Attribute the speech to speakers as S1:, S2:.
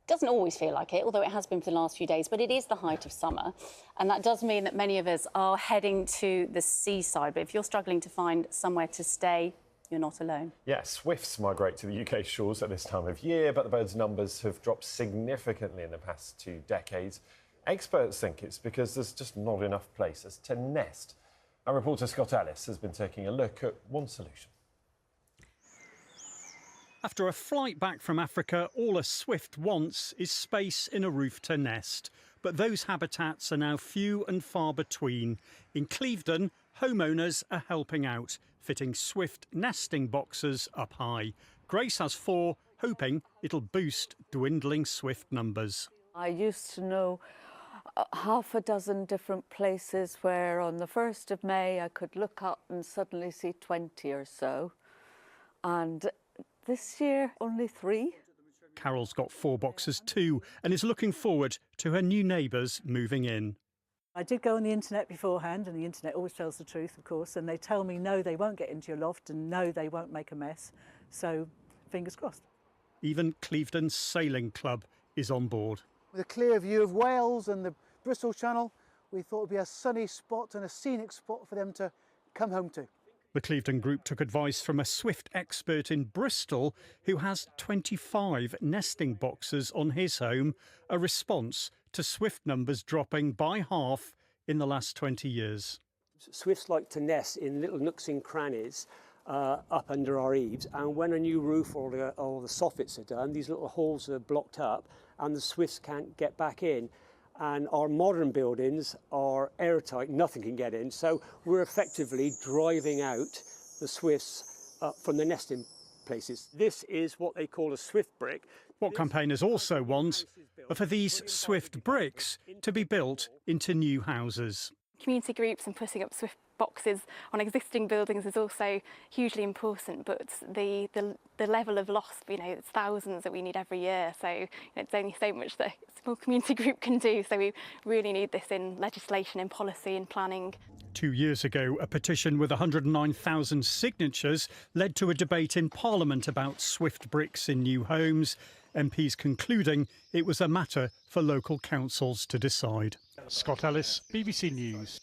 S1: Doesn't always feel like it, although it has been for the last few days, but it is the height of summer. And that does mean that many of us are heading to the seaside. But if you're struggling to find somewhere to stay, you're not alone.
S2: Yeah, swifts migrate to the UK shores at this time of year, but the birds' numbers have dropped significantly in the past 2 decades. Experts think it's because there's just not enough places to nest. Our reporter Scott Ellis has been taking a look at one solution.
S3: After a flight back from Africa, all a swift wants is space in a roof to nest. But those habitats are now few and far between. In Clevedon, homeowners are helping out, fitting swift nesting boxes up high. Grace has 4, hoping it'll boost dwindling swift numbers.
S4: I used to know half a dozen different places where on the 1st of May I could look up and suddenly see 20 or so. And this year, only 3.
S3: Carol's got 4 boxes too and is looking forward to her new neighbours moving in.
S5: I did go on the internet beforehand, and the internet always tells the truth, of course, and they tell me no, they won't get into your loft, and no, they won't make a mess. So, fingers crossed.
S3: Even Clevedon Sailing Club is on board.
S6: With a clear view of Wales and the Bristol Channel, we thought it would be a sunny spot and a scenic spot for them to come home to.
S3: The Clevedon Group took advice from a swift expert in Bristol who has 25 nesting boxes on his home, a response to swift numbers dropping by half in the last 20 years.
S7: Swifts like to nest in little nooks and crannies up under our eaves, and when a new roof or the soffits are done, these little holes are blocked up and the swifts can't get back in. And our modern buildings are airtight, nothing can get in, so we're effectively driving out the swifts from the nesting places. This is what they call a swift brick.
S3: What campaigners also want are for these swift bricks to be built into new houses.
S8: Community groups and putting up swift boxes on existing buildings is also hugely important, but the level of loss, it's thousands that we need every year, so it's only so much that a small community group can do, so we really need this in legislation, in policy and planning.
S3: 2 years ago, a petition with 109,000 signatures led to a debate in Parliament about swift bricks in new homes, MPs concluding it was a matter for local councils to decide. Scott Ellis, BBC News.